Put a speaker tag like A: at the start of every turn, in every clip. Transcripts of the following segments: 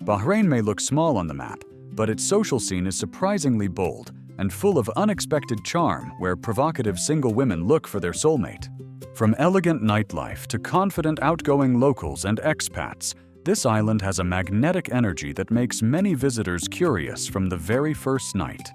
A: Bahrain may look small on the map, but its social scene is surprisingly bold and full of unexpected charm where provocative single women look for their soulmate. From elegant nightlife to confident outgoing locals and expats, this island has a magnetic energy that makes many visitors curious from the very first night.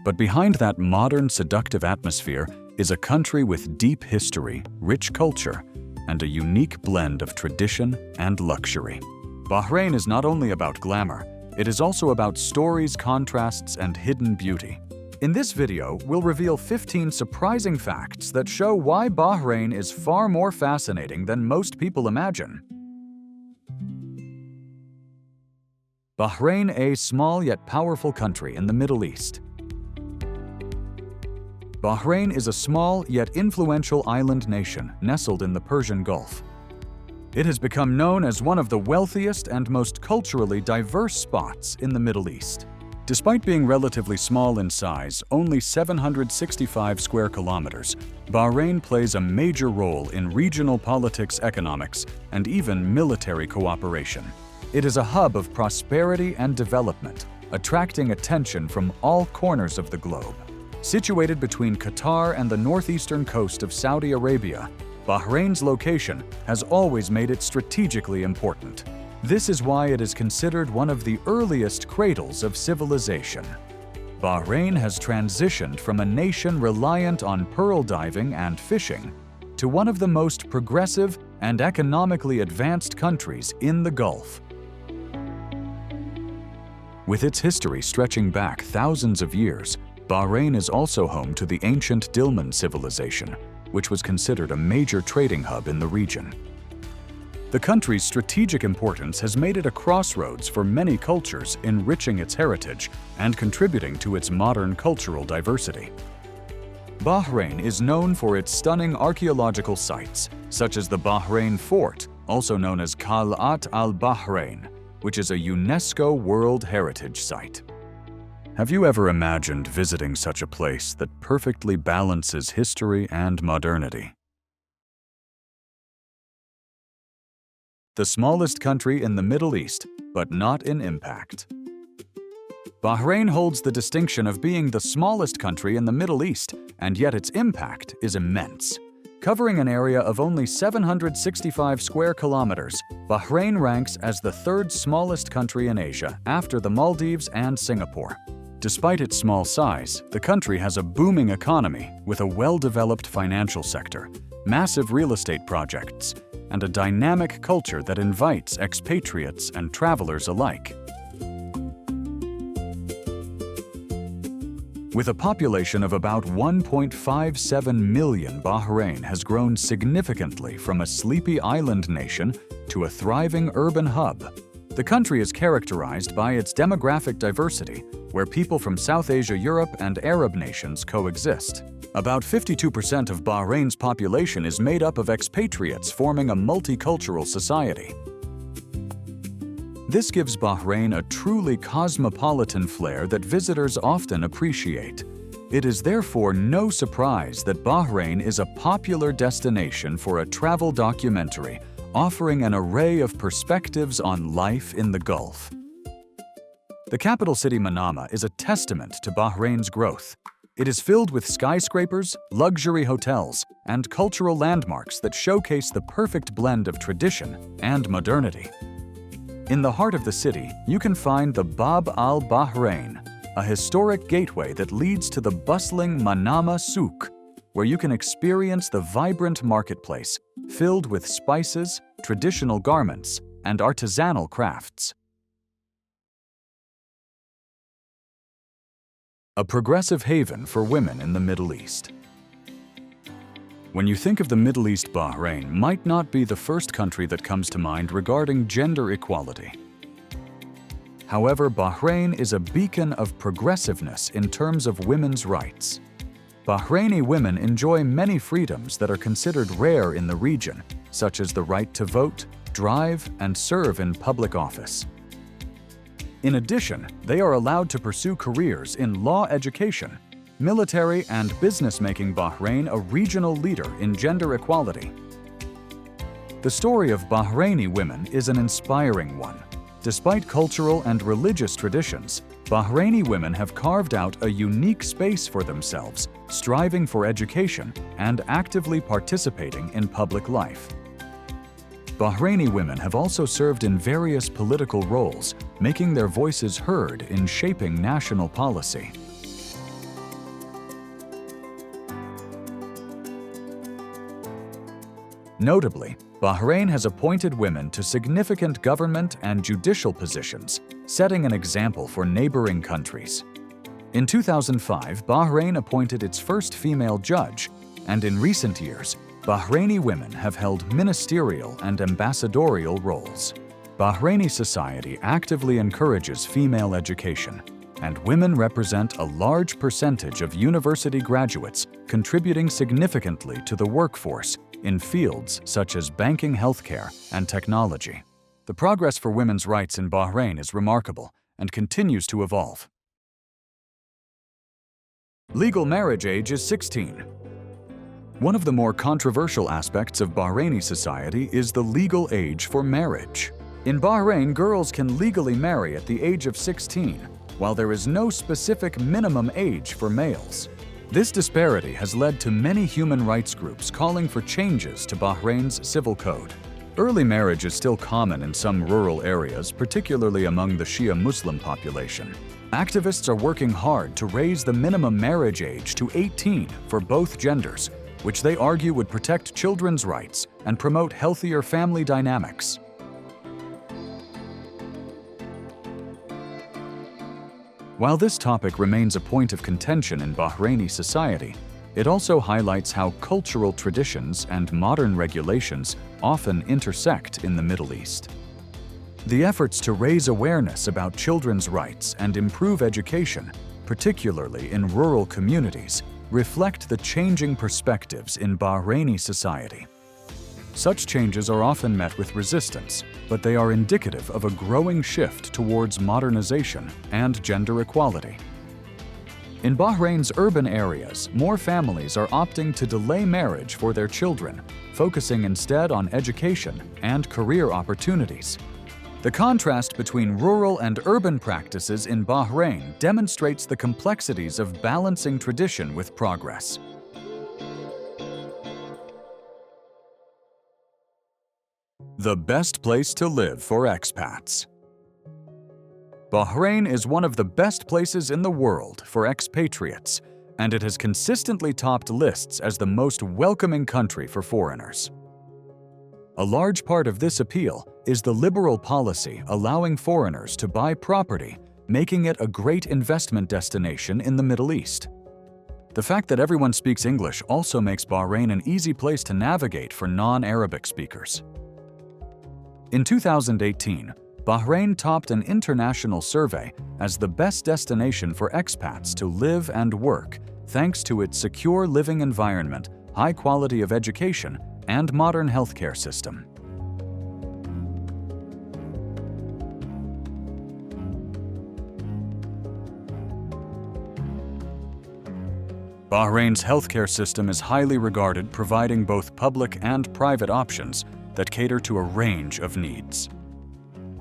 A: But behind that modern, seductive atmosphere is a country with deep history, rich culture, and a unique blend of tradition and luxury. Bahrain is not only about glamour, it is also about stories, contrasts, and hidden beauty. In this video, we'll reveal 15 surprising facts that show why Bahrain is far more fascinating than most people imagine. Bahrain, a small yet powerful country in the Middle East. Bahrain is a small yet influential island nation nestled in the Persian Gulf. It has become known as one of the wealthiest and most culturally diverse spots in the Middle East. Despite being relatively small in size, only 765 square kilometers, Bahrain plays a major role in regional politics, economics, and even military cooperation. It is a hub of prosperity and development, attracting attention from all corners of the globe. Situated between Qatar and the northeastern coast of Saudi Arabia, Bahrain's location has always made it strategically important. This is why it is considered one of the earliest cradles of civilization. Bahrain has transitioned from a nation reliant on pearl diving and fishing to one of the most progressive and economically advanced countries in the Gulf. With its history stretching back thousands of years, Bahrain is also home to the ancient Dilmun civilization, which was considered a major trading hub in the region. The country's strategic importance has made it a crossroads for many cultures, enriching its heritage and contributing to its modern cultural diversity. Bahrain is known for its stunning archaeological sites, such as the Bahrain Fort, also known as Qal'at al-Bahrain, which is a UNESCO World Heritage Site. Have you ever imagined visiting such a place that perfectly balances history and modernity? The smallest country in the Middle East, but not in impact. Bahrain holds the distinction of being the smallest country in the Middle East, and yet its impact is immense. Covering an area of only 765 square kilometers, Bahrain ranks as the third smallest country in Asia after the Maldives and Singapore. Despite its small size, the country has a booming economy with a well-developed financial sector, massive real estate projects, and a dynamic culture that invites expatriates and travelers alike. With a population of about 1.57 million, Bahrain has grown significantly from a sleepy island nation to a thriving urban hub. The country is characterized by its demographic diversity, where people from South Asia, Europe, and Arab nations coexist. About 52% of Bahrain's population is made up of expatriates, forming a multicultural society. This gives Bahrain a truly cosmopolitan flair that visitors often appreciate. It is therefore no surprise that Bahrain is a popular destination for a travel documentary, offering an array of perspectives on life in the Gulf. The capital city Manama is a testament to Bahrain's growth. It is filled with skyscrapers, luxury hotels, and cultural landmarks that showcase the perfect blend of tradition and modernity. In the heart of the city, you can find the Bab al-Bahrain, a historic gateway that leads to the bustling Manama Souk, where you can experience the vibrant marketplace filled with spices, traditional garments, and artisanal crafts. A progressive haven for women in the Middle East. When you think of the Middle East, Bahrain might not be the first country that comes to mind regarding gender equality. However, Bahrain is a beacon of progressiveness in terms of women's rights. Bahraini women enjoy many freedoms that are considered rare in the region, such as the right to vote, drive, and serve in public office. In addition, they are allowed to pursue careers in law education, military, and business, making Bahrain a regional leader in gender equality. The story of Bahraini women is an inspiring one. Despite cultural and religious traditions, Bahraini women have carved out a unique space for themselves, striving for education and actively participating in public life. Bahraini women have also served in various political roles, making their voices heard in shaping national policy. Notably, Bahrain has appointed women to significant government and judicial positions, setting an example for neighboring countries. In 2005, Bahrain appointed its first female judge, and in recent years, Bahraini women have held ministerial and ambassadorial roles. Bahraini society actively encourages female education, and women represent a large percentage of university graduates, contributing significantly to the workforce in fields such as banking, healthcare, and technology. The progress for women's rights in Bahrain is remarkable and continues to evolve. Legal marriage age is 16. One of the more controversial aspects of Bahraini society is the legal age for marriage. In Bahrain, girls can legally marry at the age of 16, while there is no specific minimum age for males. This disparity has led to many human rights groups calling for changes to Bahrain's civil code. Early marriage is still common in some rural areas, particularly among the Shia Muslim population. Activists are working hard to raise the minimum marriage age to 18 for both genders, which they argue would protect children's rights and promote healthier family dynamics. While this topic remains a point of contention in Bahraini society, it also highlights how cultural traditions and modern regulations often intersect in the Middle East. The efforts to raise awareness about children's rights and improve education, particularly in rural communities, reflect the changing perspectives in Bahraini society. Such changes are often met with resistance, but they are indicative of a growing shift towards modernization and gender equality. In Bahrain's urban areas, more families are opting to delay marriage for their children, focusing instead on education and career opportunities. The contrast between rural and urban practices in Bahrain demonstrates the complexities of balancing tradition with progress. The best place to live for expats. Bahrain is one of the best places in the world for expatriates, and it has consistently topped lists as the most welcoming country for foreigners. A large part of this appeal is the liberal policy allowing foreigners to buy property, making it a great investment destination in the Middle East. The fact that everyone speaks English also makes Bahrain an easy place to navigate for non-Arabic speakers. In 2018, Bahrain topped an international survey as the best destination for expats to live and work, thanks to its secure living environment, high quality of education, and modern healthcare system. Bahrain's healthcare system is highly regarded, providing both public and private options that cater to a range of needs.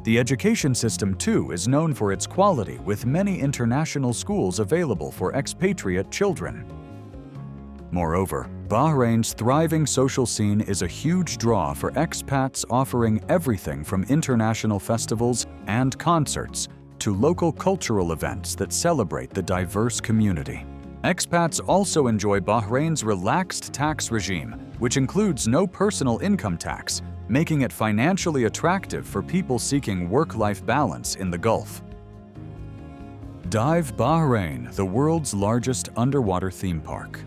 A: The education system, too, is known for its quality, with many international schools available for expatriate children. Moreover, Bahrain's thriving social scene is a huge draw for expats, offering everything from international festivals and concerts to local cultural events that celebrate the diverse community. Expats also enjoy Bahrain's relaxed tax regime, which includes no personal income tax, making it financially attractive for people seeking work-life balance in the Gulf. Dive Bahrain, the world's largest underwater theme park.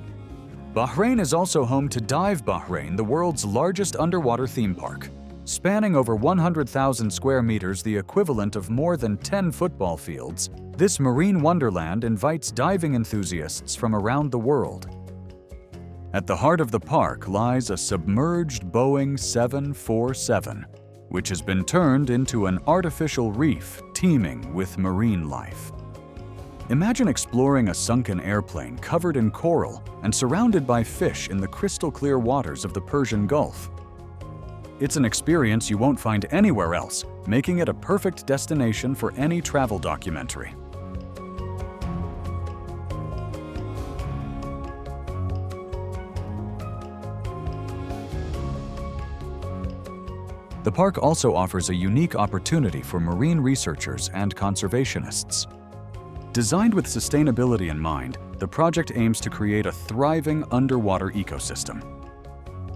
A: Bahrain is also home to Dive Bahrain, the world's largest underwater theme park. Spanning over 100,000 square meters, the equivalent of more than 10 football fields, this marine wonderland invites diving enthusiasts from around the world. At the heart of the park lies a submerged Boeing 747, which has been turned into an artificial reef teeming with marine life. Imagine exploring a sunken airplane covered in coral and surrounded by fish in the crystal-clear waters of the Persian Gulf. It's an experience you won't find anywhere else, making it a perfect destination for any travel documentary. The park also offers a unique opportunity for marine researchers and conservationists. Designed with sustainability in mind, the project aims to create a thriving underwater ecosystem.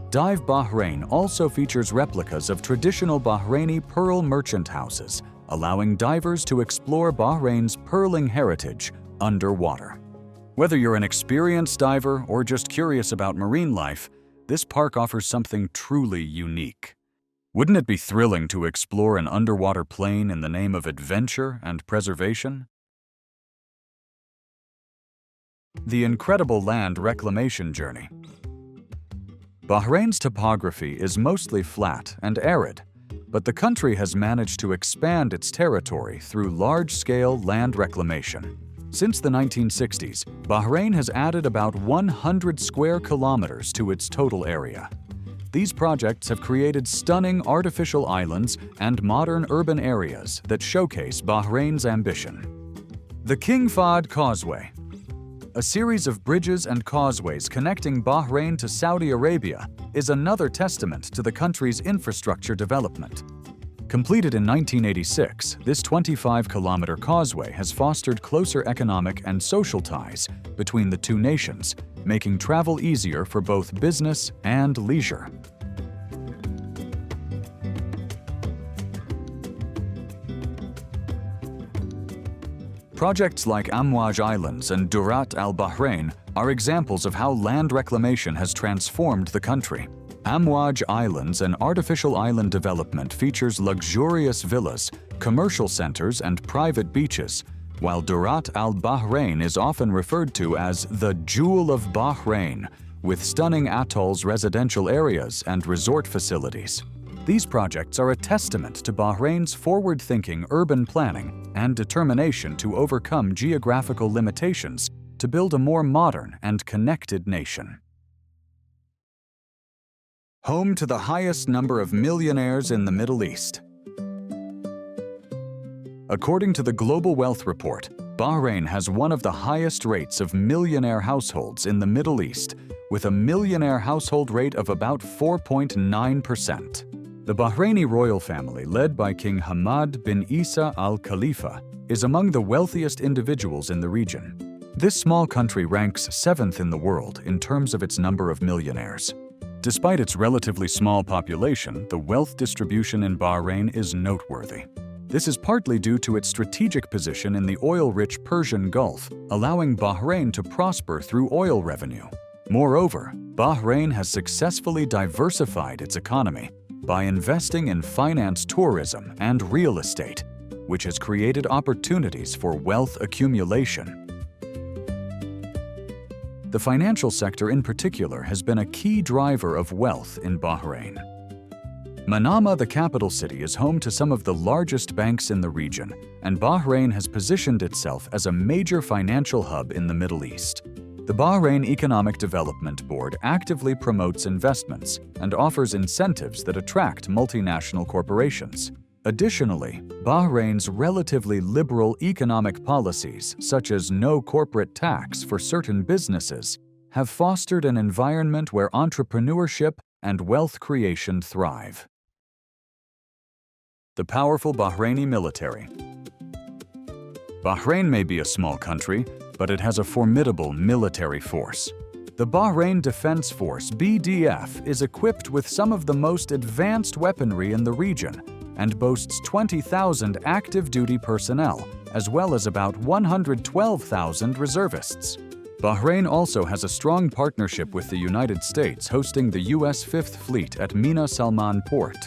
A: Dive Bahrain also features replicas of traditional Bahraini pearl merchant houses, allowing divers to explore Bahrain's pearling heritage underwater. Whether you're an experienced diver or just curious about marine life, this park offers something truly unique. Wouldn't it be thrilling to explore an underwater plane in the name of adventure and preservation? The incredible land reclamation journey. Bahrain's topography is mostly flat and arid, but the country has managed to expand its territory through large-scale land reclamation. Since the 1960s, Bahrain has added about 100 square kilometers to its total area. These projects have created stunning artificial islands and modern urban areas that showcase Bahrain's ambition. The King Fahd Causeway. A series of bridges and causeways connecting Bahrain to Saudi Arabia is another testament to the country's infrastructure development. Completed in 1986, this 25-kilometer causeway has fostered closer economic and social ties between the two nations, making travel easier for both business and leisure. Projects like Amwaj Islands and Durat Al Bahrain are examples of how land reclamation has transformed the country. Amwaj Islands, an artificial island development, features luxurious villas, commercial centers, and private beaches, while Durat Al Bahrain is often referred to as the Jewel of Bahrain, with stunning atolls, residential areas, and resort facilities. These projects are a testament to Bahrain's forward-thinking urban planning and determination to overcome geographical limitations to build a more modern and connected nation. Home to the highest number of millionaires in the Middle East. According to the Global Wealth Report, Bahrain has one of the highest rates of millionaire households in the Middle East, with a millionaire household rate of about 4.9%. The Bahraini royal family, led by King Hamad bin Isa Al Khalifa, is among the wealthiest individuals in the region. This small country ranks 7th in the world in terms of its number of millionaires. Despite its relatively small population, the wealth distribution in Bahrain is noteworthy. This is partly due to its strategic position in the oil-rich Persian Gulf, allowing Bahrain to prosper through oil revenue. Moreover, Bahrain has successfully diversified its economy by investing in finance, tourism, and real estate, which has created opportunities for wealth accumulation. The financial sector in particular has been a key driver of wealth in Bahrain. Manama, the capital city, is home to some of the largest banks in the region, and Bahrain has positioned itself as a major financial hub in the Middle East. The Bahrain Economic Development Board actively promotes investments and offers incentives that attract multinational corporations. Additionally, Bahrain's relatively liberal economic policies, such as no corporate tax for certain businesses, have fostered an environment where entrepreneurship and wealth creation thrive. The powerful Bahraini military. Bahrain may be a small country, but it has a formidable military force. The Bahrain Defense Force (BDF) is equipped with some of the most advanced weaponry in the region and boasts 20,000 active duty personnel, as well as about 112,000 reservists. Bahrain also has a strong partnership with the United States, hosting the U.S. Fifth Fleet at Mina Salman Port.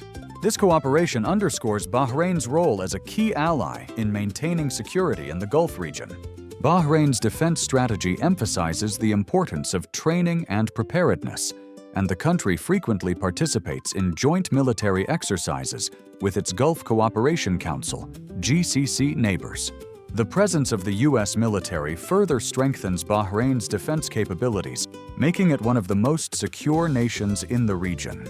A: This cooperation underscores Bahrain's role as a key ally in maintaining security in the Gulf region. Bahrain's defense strategy emphasizes the importance of training and preparedness, and the country frequently participates in joint military exercises with its Gulf Cooperation Council (GCC) neighbors. The presence of the U.S. military further strengthens Bahrain's defense capabilities, making it one of the most secure nations in the region.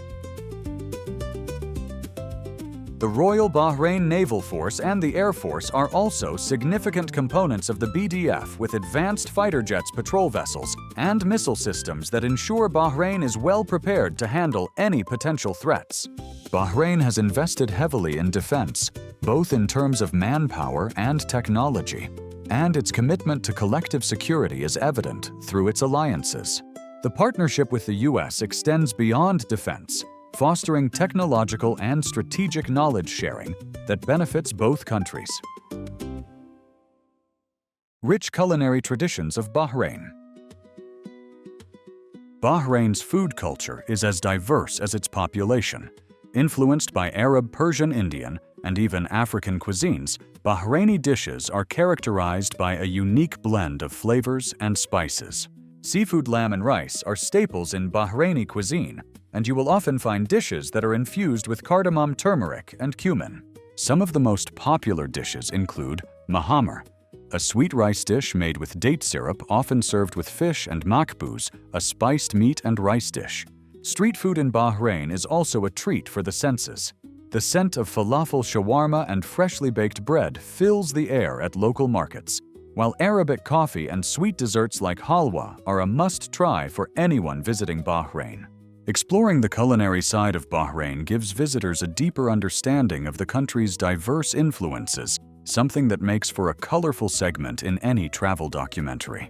A: The Royal Bahrain Naval Force and the Air Force are also significant components of the BDF, with advanced fighter jets, patrol vessels, and missile systems that ensure Bahrain is well prepared to handle any potential threats. Bahrain has invested heavily in defense, both in terms of manpower and technology, and its commitment to collective security is evident through its alliances. The partnership with the U.S. extends beyond defense, fostering technological and strategic knowledge sharing that benefits both countries. Rich culinary traditions of Bahrain. Bahrain's food culture is as diverse as its population. Influenced by Arab, Persian, Indian, and even African cuisines, Bahraini dishes are characterized by a unique blend of flavors and spices. Seafood, lamb, and rice are staples in Bahraini cuisine, and you will often find dishes that are infused with cardamom, turmeric, and cumin. Some of the most popular dishes include mahamar, a sweet rice dish made with date syrup often served with fish, and makbuz, a spiced meat and rice dish. Street food in Bahrain is also a treat for the senses. The scent of falafel, shawarma, and freshly baked bread fills the air at local markets, while Arabic coffee and sweet desserts like halwa are a must-try for anyone visiting Bahrain. Exploring the culinary side of Bahrain gives visitors a deeper understanding of the country's diverse influences, something that makes for a colorful segment in any travel documentary.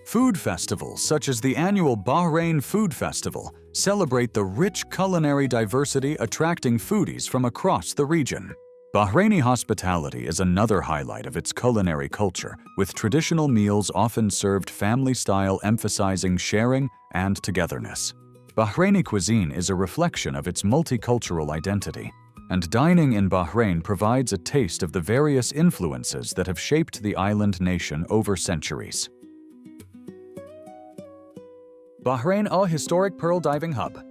A: Food festivals such as the annual Bahrain Food Festival celebrate the rich culinary diversity, attracting foodies from across the region. Bahraini hospitality is another highlight of its culinary culture, with traditional meals often served family-style, emphasizing sharing and togetherness. Bahraini cuisine is a reflection of its multicultural identity, and dining in Bahrain provides a taste of the various influences that have shaped the island nation over centuries. Bahrain, a historic pearl diving hub.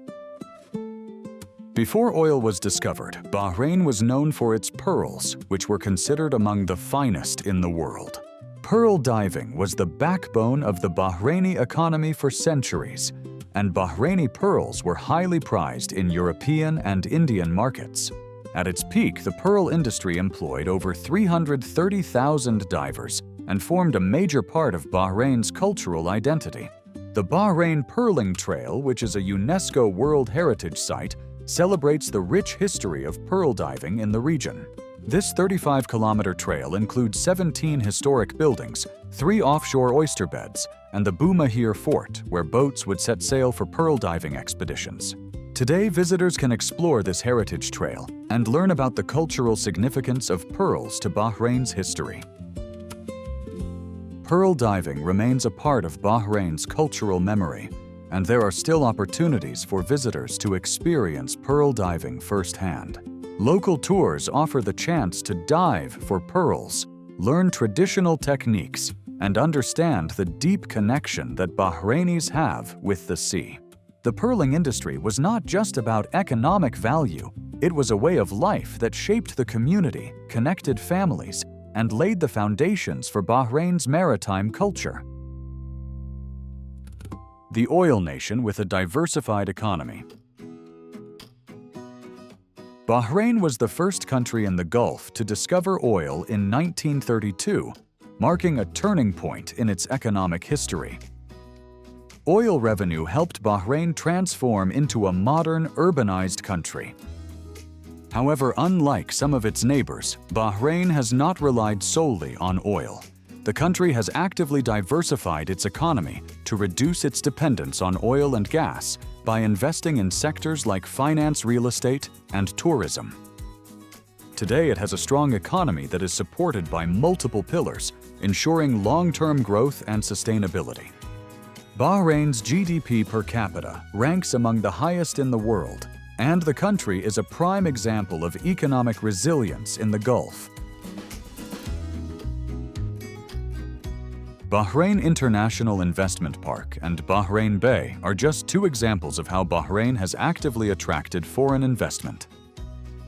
A: Before oil was discovered, Bahrain was known for its pearls, which were considered among the finest in the world. Pearl diving was the backbone of the Bahraini economy for centuries, and Bahraini pearls were highly prized in European and Indian markets. At its peak, the pearl industry employed over 330,000 divers and formed a major part of Bahrain's cultural identity. The Bahrain Pearling Trail, which is a UNESCO World Heritage Site, celebrates the rich history of pearl diving in the region. This 35-kilometer trail includes 17 historic buildings, 3 offshore oyster beds, and the Boumahir Fort, where boats would set sail for pearl diving expeditions. Today, visitors can explore this heritage trail and learn about the cultural significance of pearls to Bahrain's history. Pearl diving remains a part of Bahrain's cultural memory, and there are still opportunities for visitors to experience pearl diving firsthand. Local tours offer the chance to dive for pearls, learn traditional techniques, and understand the deep connection that Bahrainis have with the sea. The pearling industry was not just about economic value, it was a way of life that shaped the community, connected families, and laid the foundations for Bahrain's maritime culture. The oil nation with a diversified economy. Bahrain was the first country in the Gulf to discover oil in 1932, marking a turning point in its economic history. Oil revenue helped Bahrain transform into a modern, urbanized country. However, unlike some of its neighbors, Bahrain has not relied solely on oil. The country has actively diversified its economy to reduce its dependence on oil and gas by investing in sectors like finance, real estate, and tourism. Today, it has a strong economy that is supported by multiple pillars, ensuring long-term growth and sustainability. Bahrain's GDP per capita ranks among the highest in the world, and the country is a prime example of economic resilience in the Gulf. Bahrain International Investment Park and Bahrain Bay are just 2 examples of how Bahrain has actively attracted foreign investment.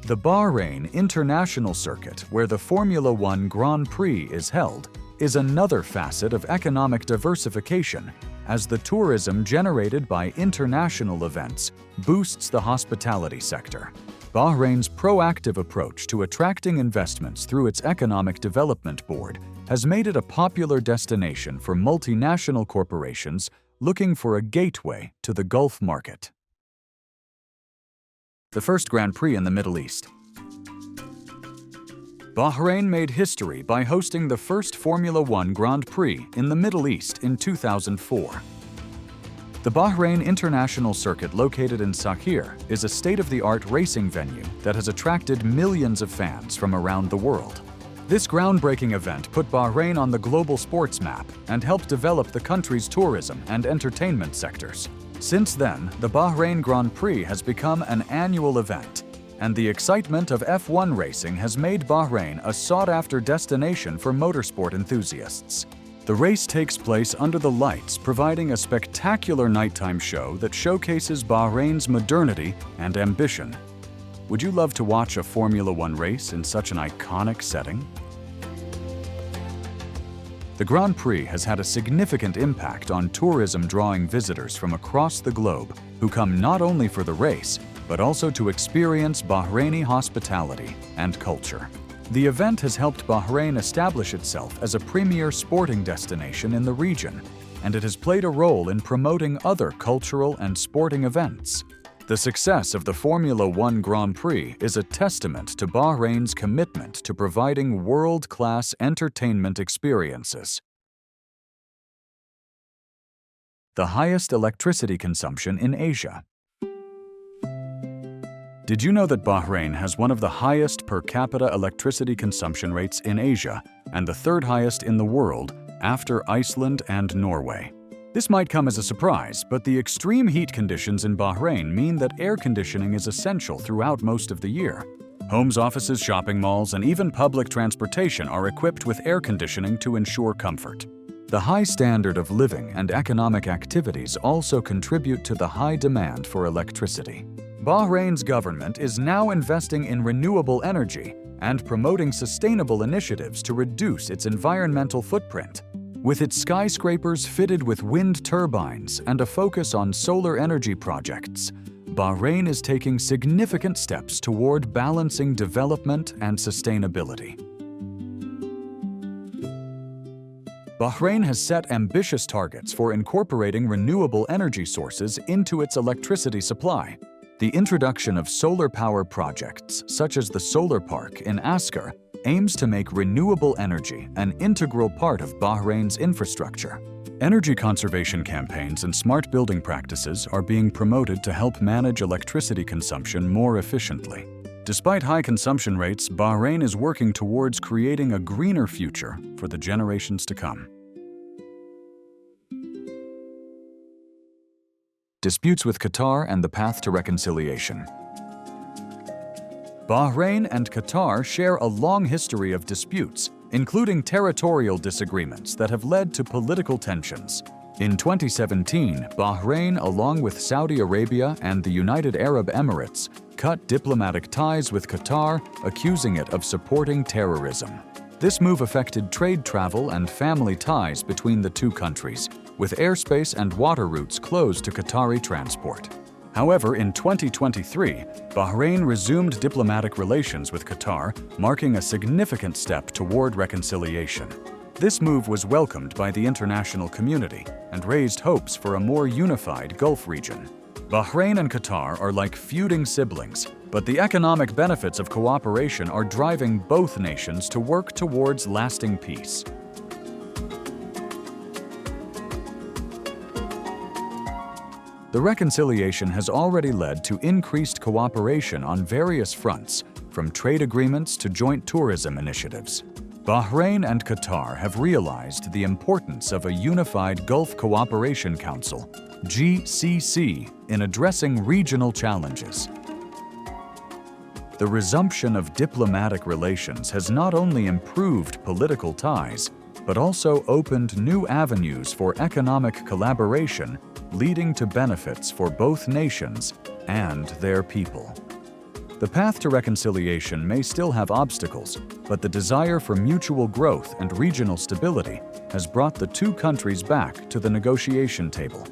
A: The Bahrain International Circuit, where the Formula One Grand Prix is held, is another facet of economic diversification, as the tourism generated by international events boosts the hospitality sector. Bahrain's proactive approach to attracting investments through its Economic Development Board has made it a popular destination for multinational corporations looking for a gateway to the Gulf market. The first Grand Prix in the Middle East. Bahrain made history by hosting the first Formula One Grand Prix in the Middle East in 2004. The Bahrain International Circuit, located in Sakhir, is a state-of-the-art racing venue that has attracted millions of fans from around the world. This groundbreaking event put Bahrain on the global sports map and helped develop the country's tourism and entertainment sectors. Since then, the Bahrain Grand Prix has become an annual event, and the excitement of F1 racing has made Bahrain a sought-after destination for motorsport enthusiasts. The race takes place under the lights, providing a spectacular nighttime show that showcases Bahrain's modernity and ambition. Would you love to watch a Formula One race in such an iconic setting? The Grand Prix has had a significant impact on tourism, drawing visitors from across the globe who come not only for the race, but also to experience Bahraini hospitality and culture. The event has helped Bahrain establish itself as a premier sporting destination in the region, and it has played a role in promoting other cultural and sporting events. The success of the Formula One Grand Prix is a testament to Bahrain's commitment to providing world-class entertainment experiences. The highest electricity consumption in Asia. Did you know that Bahrain has one of the highest per capita electricity consumption rates in Asia and the third highest in the world after Iceland and Norway? This might come as a surprise, but the extreme heat conditions in Bahrain mean that air conditioning is essential throughout most of the year. Homes, offices, shopping malls, and even public transportation are equipped with air conditioning to ensure comfort. The high standard of living and economic activities also contribute to the high demand for electricity. Bahrain's government is now investing in renewable energy and promoting sustainable initiatives to reduce its environmental footprint. With its skyscrapers fitted with wind turbines and a focus on solar energy projects, Bahrain is taking significant steps toward balancing development and sustainability. Bahrain has set ambitious targets for incorporating renewable energy sources into its electricity supply. The introduction of solar power projects, such as the solar park in Askar, aims to make renewable energy an integral part of Bahrain's infrastructure. Energy conservation campaigns and smart building practices are being promoted to help manage electricity consumption more efficiently. Despite high consumption rates, Bahrain is working towards creating a greener future for the generations to come. Disputes with Qatar and the path to reconciliation. Bahrain and Qatar share a long history of disputes, including territorial disagreements that have led to political tensions. In 2017, Bahrain, along with Saudi Arabia and the United Arab Emirates, cut diplomatic ties with Qatar, accusing it of supporting terrorism. This move affected trade travel and family ties between the two countries, with airspace and water routes closed to Qatari transport. However, in 2023, Bahrain resumed diplomatic relations with Qatar, marking a significant step toward reconciliation. This move was welcomed by the international community and raised hopes for a more unified Gulf region. Bahrain and Qatar are like feuding siblings, but the economic benefits of cooperation are driving both nations to work towards lasting peace. The reconciliation has already led to increased cooperation on various fronts, from trade agreements to joint tourism initiatives. Bahrain and Qatar have realized the importance of a unified Gulf Cooperation Council, GCC, in addressing regional challenges. The resumption of diplomatic relations has not only improved political ties, but also opened new avenues for economic collaboration, leading to benefits for both nations and their people. The path to reconciliation may still have obstacles, but the desire for mutual growth and regional stability has brought the two countries back to the negotiation table.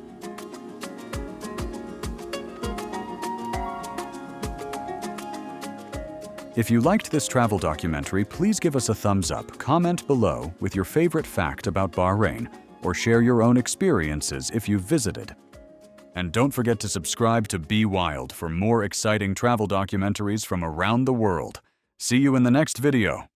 A: If you liked this travel documentary, please give us a thumbs up, comment below with your favorite fact about Bahrain, or share your own experiences if you've visited. And don't forget to subscribe to Beewild for more exciting travel documentaries from around the world. See you in the next video.